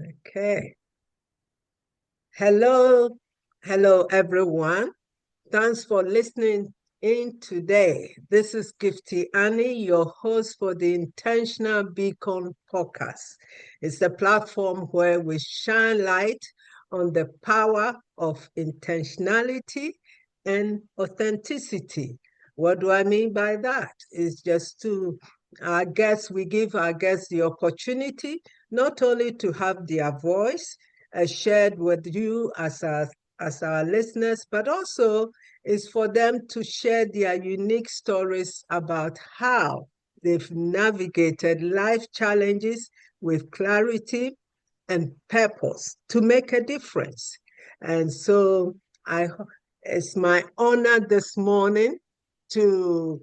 Okay. Hello, hello everyone. Thanks for listening in today. This is Gifty Annie, your host for the Intentional Beacon podcast. It's a platform where we shine light on the power of intentionality and authenticity. What do I mean by that? It's just we give our guests the opportunity not only to have their voice shared with you as our listeners, but also is for them to share their unique stories about how they've navigated life challenges with clarity and purpose to make a difference. And so I it's my honor this morning to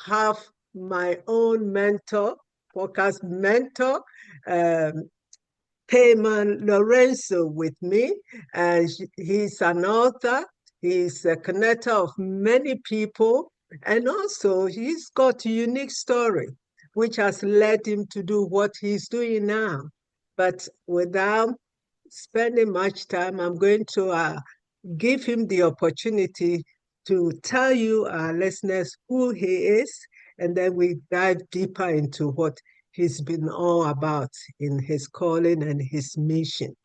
have my own mentor, podcast mentor, um, Payman Lorenzo with me. And he's an author. He's a connector of many people. And also, he's got a unique story, which has led him to do what he's doing now. But without spending much time, I'm going to give him the opportunity to tell you, our listeners, who he is, and then we dive deeper into what he's been all about in his calling and his mission.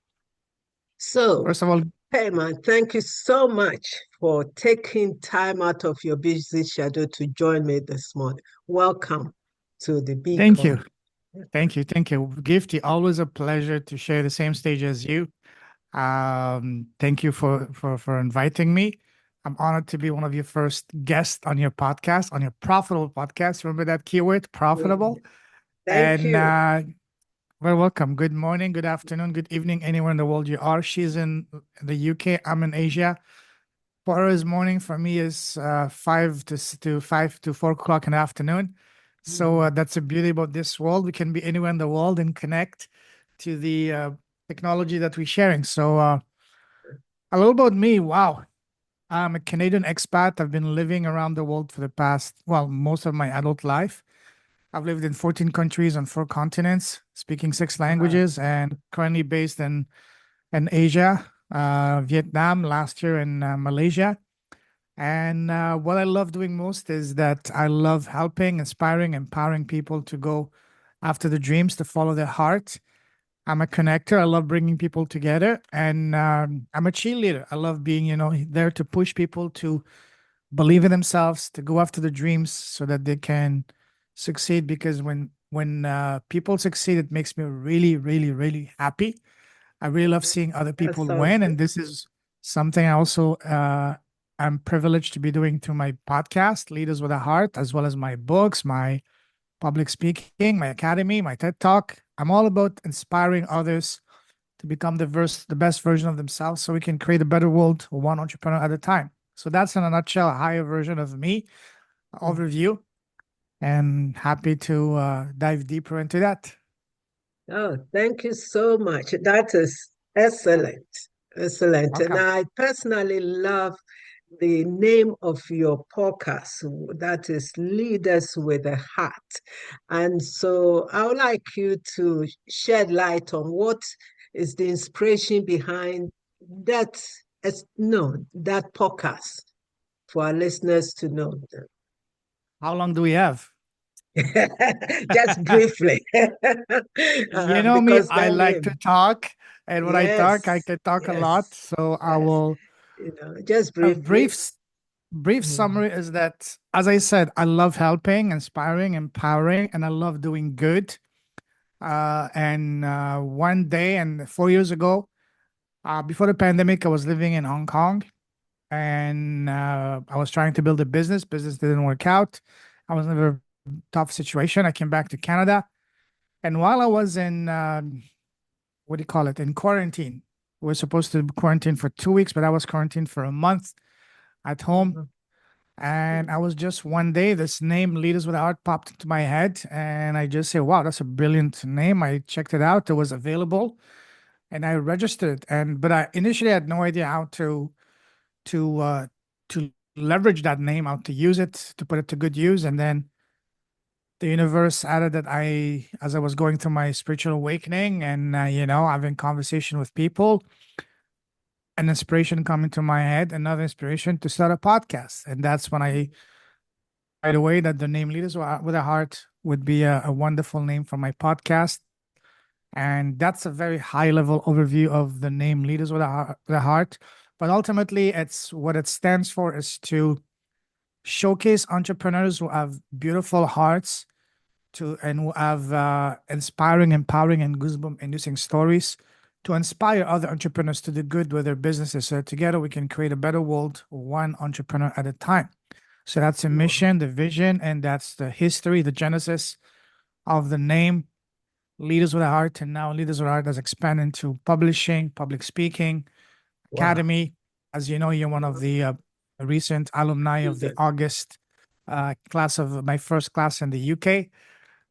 So, First of all, Payman, thank you so much for taking time out of your busy schedule to join me this morning. Welcome to the thank Beacon. you. Thank you. Gifty, always a pleasure to share the same stage as you. Thank you for inviting me. I'm honored to be one of your first guests on your podcast, on your profitable podcast. Remember that keyword, profitable? Thank And you. Well, welcome. Good morning, good afternoon, good evening, anywhere in the world you are. She's in the UK. I'm in Asia. For her is morning. For me is 5 to 4 o'clock in the afternoon. So that's the beauty about this world. We can be anywhere in the world and connect to the technology that we're sharing. So a little about me. Wow. I'm a Canadian expat. I've been living around the world for the past, well, most of my adult life. I've lived in 14 countries on 4 continents, speaking 6 languages, and currently based in Asia, Vietnam, last year in Malaysia. And what I love doing most is that I love helping, inspiring, empowering people to go after the dreams, to follow their heart. I'm a connector. I love bringing people together, and I'm a cheerleader. I love being, there to push people to believe in themselves, to go after the dreams, so that they can succeed. Because when people succeed, it makes me really, really, really happy. I really love seeing other That people sounds win, good. and this is something I also I'm privileged to be doing through my podcast, Leaders with a Heart, as well as my books, my public speaking, my academy, my TED Talk. I'm all about inspiring others to become the best version of themselves, so we can create a better world one entrepreneur at a time. So that's in a nutshell, a higher version of me, overview, and happy to dive deeper into that. Oh, thank you so much. That is excellent. Excellent. And Welcome. I personally love the name of your podcast. That is Leaders with a Heart. And so I would like you to shed light on what is the inspiration behind that, no, that podcast for our listeners to know. How long do we have? Just briefly, You know me, because I that like name, to talk, and when I talk, I yes, can talk a lot. yes, So I yes. will. Just A briefly. brief Mhm. summary is that, as I said, I love helping, inspiring, empowering, and I love doing good. And one day, and 4 years ago, before the pandemic, I was living in Hong Kong, and I was trying to build a business. Business didn't work out. I was in a very tough situation. I came back to Canada, and while I was in what do you call it, in quarantine, we were supposed to quarantine for 2 weeks, but I was quarantined for a month at home. Mhm. And I was just one day, this name, Leaders with Art, popped into my head. And I just said, wow, that's a brilliant name. I checked it out. It was available and I registered. But I initially had no idea how to, to leverage that name, how to use it, to put it to good use. And then the universe added that as I was going through my spiritual awakening and, having conversation with people, an inspiration come into my head, another inspiration to start a podcast. And that's when I, right away, that the name Leaders with a Heart would be a wonderful name for my podcast. And that's a very high level overview of the name Leaders with a Heart. But ultimately, it's what it stands for is to showcase entrepreneurs who have beautiful hearts and who have inspiring, empowering, and goosebump inducing stories to inspire other entrepreneurs to do good with their businesses. So together we can create a better world, one entrepreneur at a time. So that's the Wow. mission, the vision, and that's the history, the genesis of the name Leaders with a Heart. And now Leaders with a Heart has expanded into publishing, public speaking, Wow. academy. As you know, you're one of the recent alumni of the August class of my first class in the UK.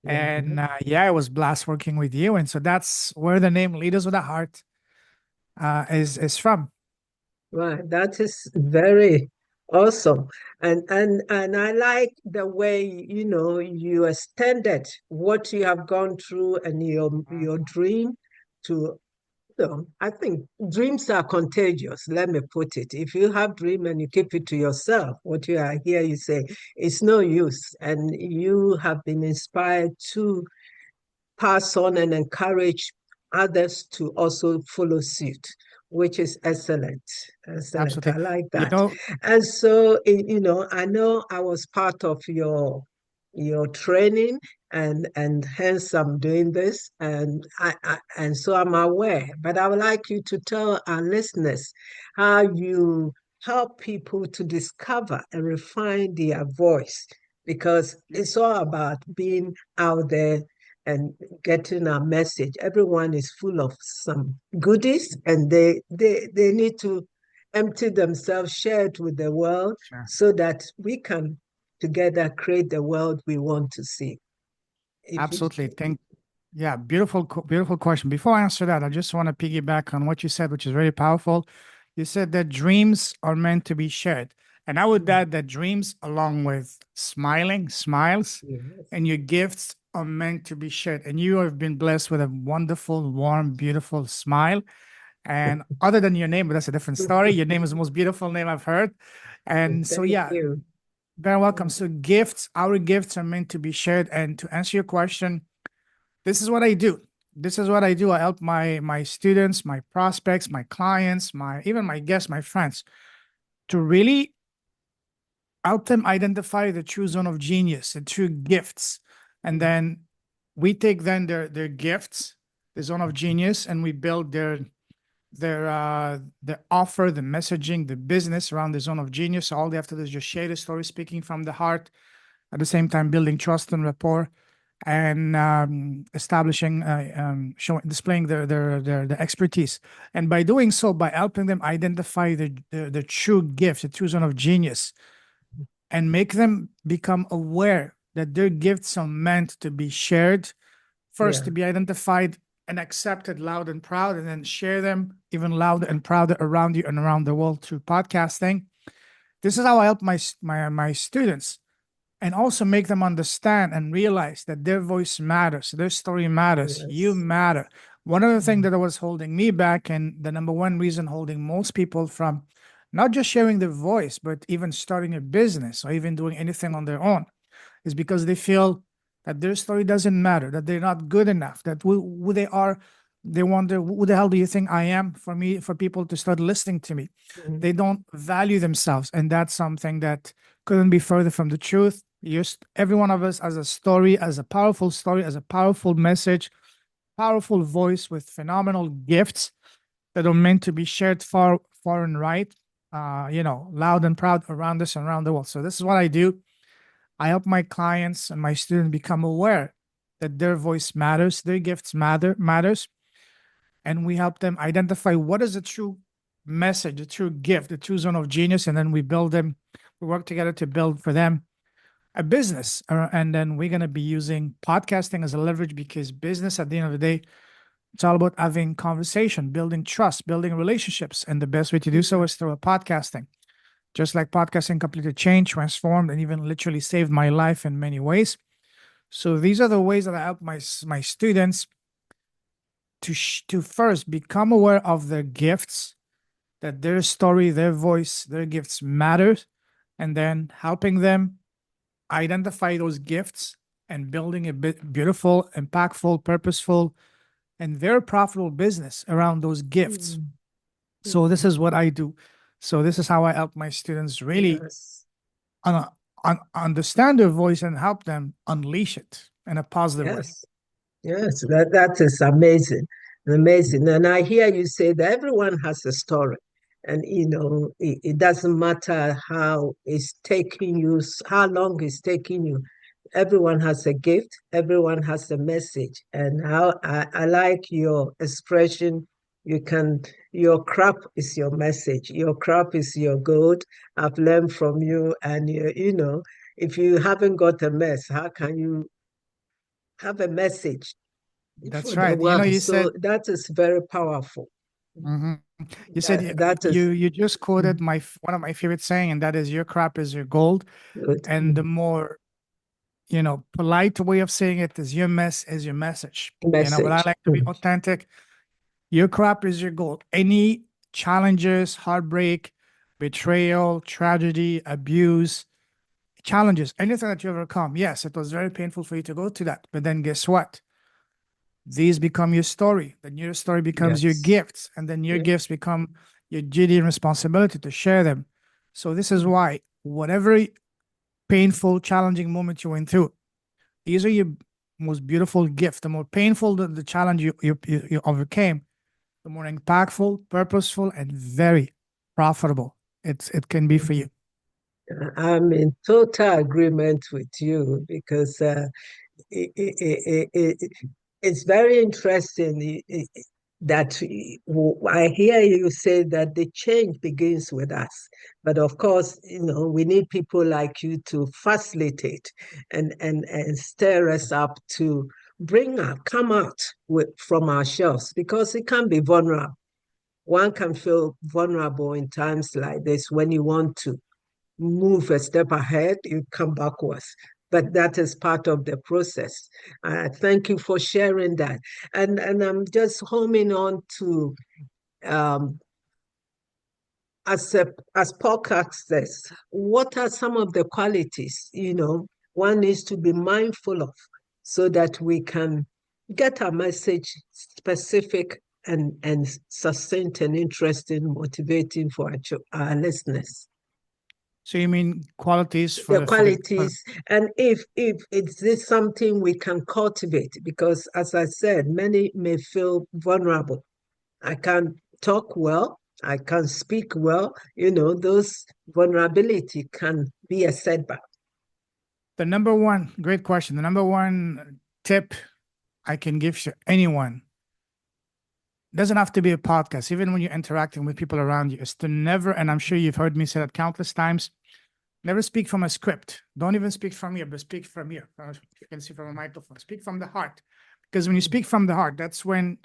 And yeah, it was blast working with you. And so that's where the name Leaders with a Heart is from. Right, that is very awesome. And I like the way, you extended what you have gone through and your dream to, I think dreams are contagious, let me put it. If you have dream and you keep it to yourself, what you are here, you say, it's no use. And you have been inspired to pass on and encourage others to also follow suit, which is excellent. Excellent. I Absolutely. like You that. know, And so, I know I was part of your training and hence I'm doing this and so I'm aware, but I would like you to tell our listeners how you help people to discover and refine their voice, because it's all about being out there and getting our message. Everyone is full of some goodies and they need to empty themselves, share it with the world sure. so that we can together create the world we want to see. If you, Absolutely. Yeah, beautiful question. Before I answer that, I just want to piggyback on what you said, which is very powerful. You said that dreams are meant to be shared. And I would add that dreams, along with smiles, yes. and your gifts are meant to be shared. And you have been blessed with a wonderful, warm, beautiful smile. And other than your name, but that's a different story. Your name is the most beautiful name I've heard. And so, Thank yeah, you. very welcome. So, our gifts are meant to be shared. And to answer your question, this is what I do. This is what I do. I help my students, my prospects, my clients, even my guests, my friends, to really help them identify the true zone of genius, the true gifts. And then we take then their gifts, the zone of genius, and we build their offer, the messaging, the business around the zone of genius. So all they have to do is just share the story, speaking from the heart, at the same time building trust and rapport, and establishing, displaying their expertise. And by doing so, by helping them identify the true gift, the true zone of genius, and make them become aware that their gifts are meant to be shared, first Yeah. to be identified and accepted loud and proud, and then share them even louder and prouder around you and around the world through podcasting. This is how I help my students, and also make them understand and realize that their voice matters, their story matters, you Yes. matter. One of the things that was holding me back, and the number one reason holding most people from not just sharing their voice, but even starting a business or even doing anything on their own, is because they feel that their story doesn't matter, that they're not good enough, that who they are, they wonder, who the hell do you think I am for people to start listening to me? Mhm. They don't value themselves. And that's something that couldn't be further from the truth. Just every one of us has a story, as a powerful story, as a powerful message, powerful voice with phenomenal gifts that are meant to be shared far and right, loud and proud around us and around the world. So this is what I do. I help my clients and my students become aware that their voice matters, their gifts matters, and we help them identify what is the true message, the true gift, the true zone of genius, and then we build them. We work together to build for them a business, and then we're gonna be using podcasting as a leverage, because business, at the end of the day, it's all about having conversation, building trust, building relationships, and the best way to do so is through a podcasting. Just like podcasting completely changed, transformed, and even literally saved my life in many ways. So these are the ways that I help my students to first become aware of their gifts, that their story, their voice, their gifts matters, and then helping them identify those gifts and building a beautiful, impactful, purposeful, and very profitable business around those gifts. Mm, So this mm. is what I do. So this is how I help my students really Yes. un- understand their voice and help them unleash it in a positive way. Yes. Yes, that is amazing, amazing. And I hear you say that everyone has a story, and it doesn't matter how it's taking you, how long it's taking you. Everyone has a gift. Everyone has a message, and how I like your expression. Your crap is your message. Your crap is your gold. I've learned from you, and if you haven't got a mess, how can you have a message for That's the right. You know, world? you So said that is very powerful. mhm. You said That is you just quoted one of my favorite saying, and that is, "Your crap is your gold." good. And the more polite way of saying it is, "Your mess is your message." But I Message. like to be authentic. Your crap is your gold. Any challenges, heartbreak, betrayal, tragedy, abuse, challenges, anything that you overcome. Yes, it was very painful for you to go to that. But then guess what? These become your story. Then your story becomes your Yes. gifts. And then your Yeah. gifts become your duty and responsibility to share them. So this is why whatever painful, challenging moment you went through, these are your most beautiful gift. The more painful the challenge you overcame, the more impactful, purposeful, and very profitable it can be for you. I'm in total agreement with you because it, it's very interesting that I hear you say that the change begins with us. But of course, we need people like you to facilitate and stir us up to come out from our shelves because it can be vulnerable. One can feel vulnerable in times like this when you want to move a step ahead, you come backwards. But that is part of the process. Thank you for sharing that. And I'm just homing on to um, as podcast says, what are some of the qualities one needs to be mindful of so that we can get our message specific and succinct and interesting, motivating for our listeners? So you mean qualities The for the for, qualities, and if is this something we can cultivate, because as I said, many may feel vulnerable. I can't talk well, I can't speak well, those vulnerability can be a setback. the number one great question. The number one tip I can give to anyone, doesn't have to be a podcast, even when you're interacting with people around you, is to never, and I'm sure you've heard me say that countless times, never speak from a script. Don't even speak from here, but speak from here. You can see from a microphone. Speak from the heart. Because when you speak from the heart, that's when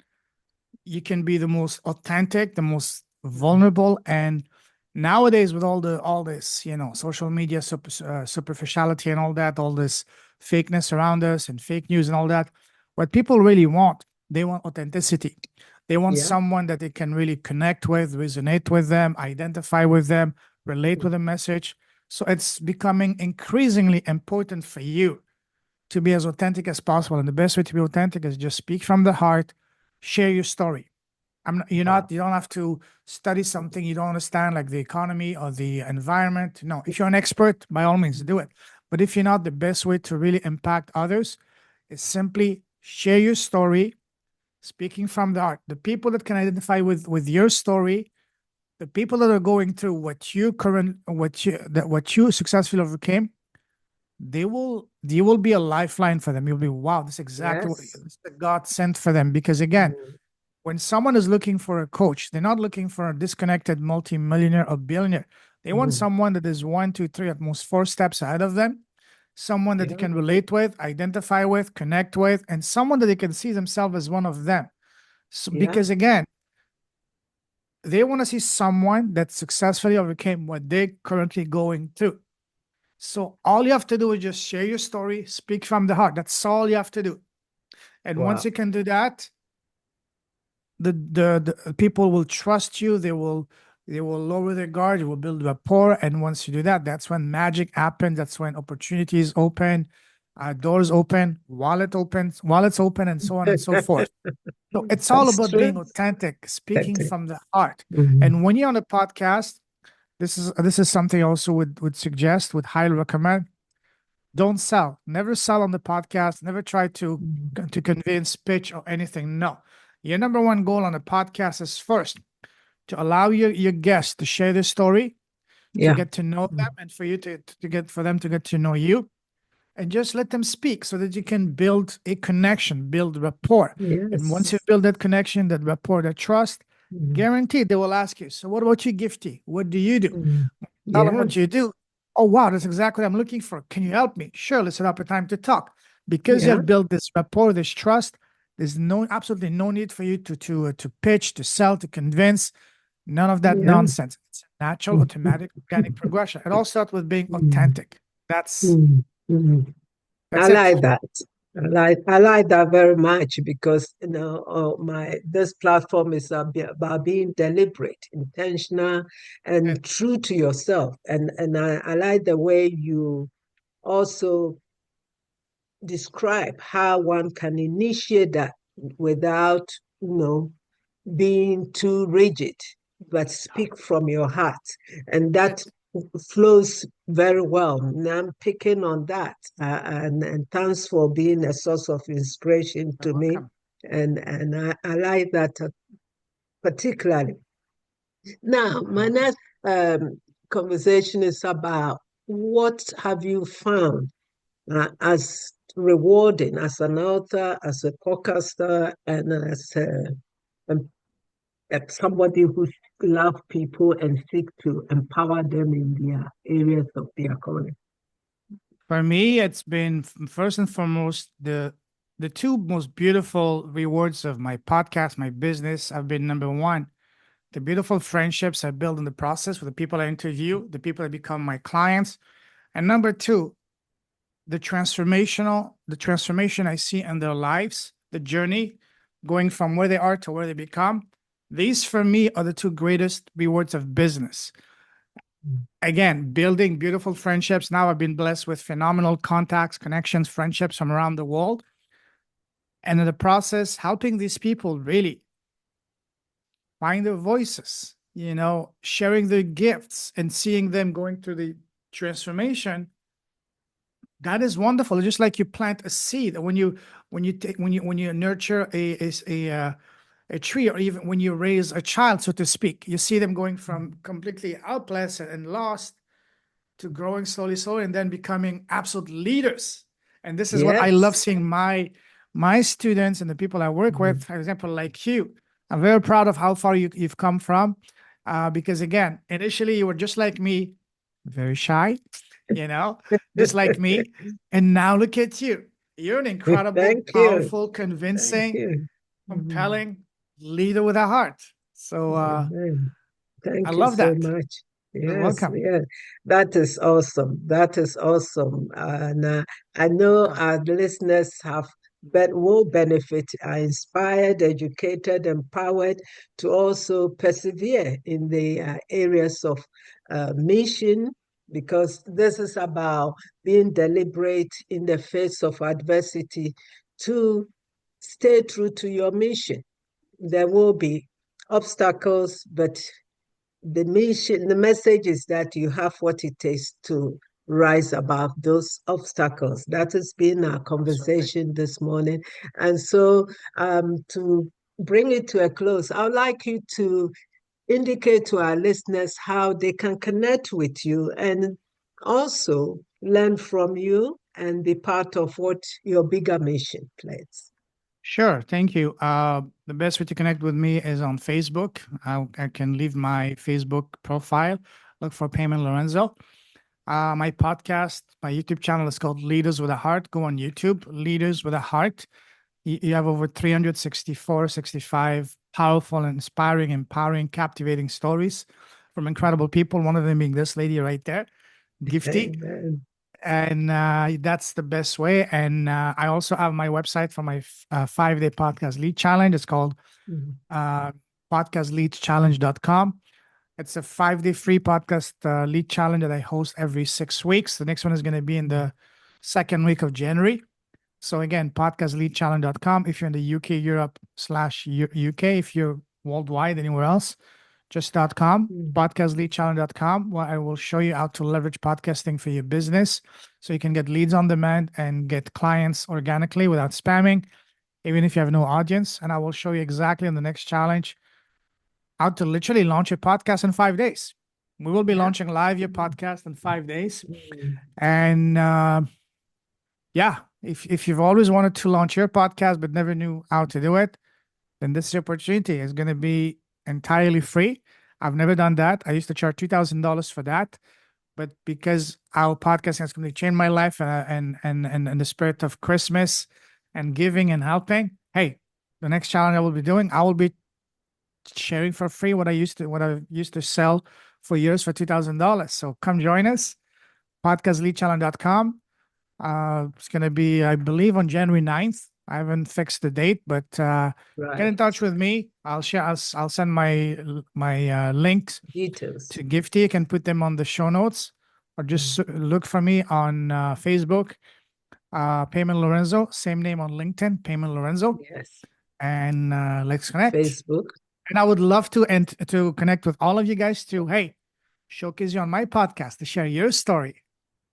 you can be the most authentic, the most vulnerable. And nowadays, with all this, social media superficiality and all this fakeness around us and fake news and all that, what people really want, they want authenticity. They want Yeah. someone that they can really connect with, resonate with them, identify with them, relate with the message. So it's becoming increasingly important for you to be as authentic as possible. And the best way to be authentic is just speak from the heart, share your story. Wow. You don't have to study something you don't understand, like the economy or the environment. No, if you're an expert, by all means, do it. But if you're not, the best way to really impact others is simply share your story, speaking from the heart. The people that can identify with your story, the people that are going through what you successfully overcame, you will be a lifeline for them. You'll be, wow, this is exactly what Yes. God sent for them. Because again, Mm. when someone is looking for a coach, they're not looking for a disconnected multimillionaire or billionaire. They want Mm. someone that is one, two, three, at most four steps ahead of them, someone that they Yeah. can relate with, identify with, connect with, and someone that they can see themselves as one of them. So, Yeah. because again, they want to see someone that successfully overcame what they're currently going through. So all you have to do is just share your story, speak from the heart. That's all you have to do. And once Wow. you can do that, the people will trust you. They will lower their guard. You will build rapport. And once you do that, that's when magic happens. That's when opportunities open, doors open, wallets open, and so on and so forth. So it's all That's about being true. authentic, speaking Authentic. from the heart. Mhm. And when you're on a podcast, this is something I also would suggest, would highly recommend. Don't sell. Never sell on the podcast. Never try to convince, pitch, or anything. No. Your number one goal on the podcast is first to allow your guests to share their story, to Yeah. get to know them, and for you to get for them to get to know you, and just let them speak so that you can build a connection, build rapport. And once you Yes. build that connection, that rapport, that trust, Mhm. guaranteed they will ask you, so what about you, Gifty? What do you do? Mhm. Tell them Yeah. what you do. Oh, wow, that's exactly what I'm looking for. Can you help me? Sure, let's set up a time to talk. Because you Yeah. have built this rapport, this trust, there's absolutely no need for you to pitch, to sell, to convince. None of that Yeah. nonsense. It's a natural, automatic, organic progression. It all starts with being Mhm. authentic. That's Mhm. Mhm. I that's it. like that. I like that very much because my this platform is about being deliberate, intentional, and It true to yourself. And I like the way you also describe how one can initiate that without being too rigid, but speak from your heart. And that's that it. flows very well. And I'm picking on that. And thanks for being a source of inspiration You're to me. welcome. And I like that particularly. Now, You're my welcome. next conversation is about what have you found as rewarding as an author, as a podcaster, and um, somebody who loves people and seek to empower them in their areas of their calling. For me, it's been first and foremost the two most beautiful rewards of my podcast, my business. Have been number one, the beautiful friendships I build in the process with the people I interview, the people that become my clients, and number two, the transformation I see in their lives, the journey going from where they are to where they become. These for me are the two greatest rewards of business. Again, building beautiful friendships. Now I've been blessed with phenomenal contacts, connections, friendships from around the world. And in the process, helping these people really find their voices, sharing their gifts and seeing them going through the transformation. That is wonderful. Just like you plant a seed, when you nurture a tree, or even when you raise a child, so to speak, you see them going from completely helpless and lost to growing slowly, slowly, and then becoming absolute leaders. And this is what I love Yes. seeing my students and the people I work with. Mhm. For example, like you, I'm very proud of how far you've come from. Because again, initially you were just like me, very shy, you know, just like me. And now look at you. You're an incredible, Thank you. powerful, Thank convincing, you. Mhm. compelling leader with a heart. So Amen. I Thank you love so that. much. You're Yes, welcome. yes. That is awesome. That is awesome. And I know Welcome. our listeners will benefit, are inspired, educated, empowered to also persevere in the areas of mission, because this is about being deliberate in the face of adversity to stay true to your mission. There will be obstacles, but the message is that you have what it takes to rise above those obstacles. That has been our Absolutely. conversation this morning. And so, to bring it to a close, I would like you to indicate to our listeners how they can connect with you and also learn from you and be part of what your bigger mission, please. Sure, thank you. The best way to connect with me is on Facebook. I can leave my Facebook profile. Look for Payman Lorenzo. My podcast, my YouTube channel is called Leaders with a Heart. Go on YouTube, Leaders with a Heart. You have over 364, 65 powerful, inspiring, empowering, captivating stories from incredible people. One of them being this lady right there, Gifty. Amen. And that's the best way. And I also have my website for my 5-day podcast lead challenge. It's called Mhm. uh, podcastleadchallenge.com. It's a 5-day free podcast lead challenge that I host every 6 weeks. The next one is going to be in the second week of January. So again, podcastleadchallenge.com. If you're in the UK, Europe slash UK, if you're worldwide, anywhere else, just .com, Mhm. podcastleadchallenge.com, where I will show you how to leverage podcasting for your business so you can get leads on demand and get clients organically without spamming, even if you have no audience. And I will show you exactly in the next challenge how to literally launch a podcast in 5 days. We will be Yeah. launching live your Mhm. podcast in 5 days. Mhm. And yeah, if you've always wanted to launch your podcast but never knew how to do it, then this opportunity is going to be entirely free. I've never done that. I used to charge $2,000 for that, but because our podcast has completely changed my life and the spirit of Christmas and giving and helping, hey, the next challenge I will be doing, I will be sharing for free what I used to sell for years for $2,000. So come join us, podcastleadchallenge.com. It's going to be, I believe, on January 9th. I haven't fixed the date, but get Right. in touch with me. I'll share. I'll send my links Details. to Gifty. You can put them on the show notes, or Mhm. just look for me on Facebook. Payman Lorenzo, same name on LinkedIn, Payman Lorenzo, Yes. and let's connect. Facebook. And I would love to connect with all of you guys to, hey, showcase you on my podcast to share your story.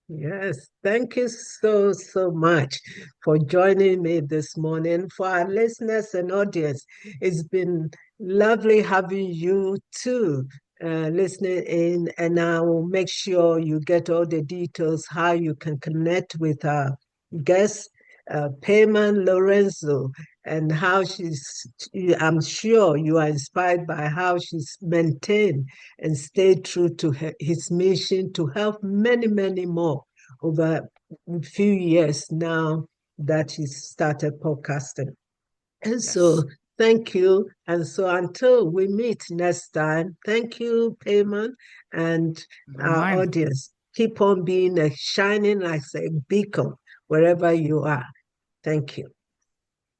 Yes, thank you so, so much for joining me this morning. For our listeners and audience, it's been lovely having you too, listening in, and I will make sure you get all the details how you can connect with our guest, Payman Lorenzo, and how I'm sure you are inspired by how she's maintained and stayed true to his mission to help many, many more over a few years now that he started podcasting. And so, Yes. thank you. And so, until we meet next time, thank you, Payman, and Never our mind. audience. Keep on being a shining like a beacon wherever you are. Thank you.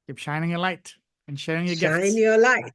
Keep shining your light and sharing your Shine gifts. your light.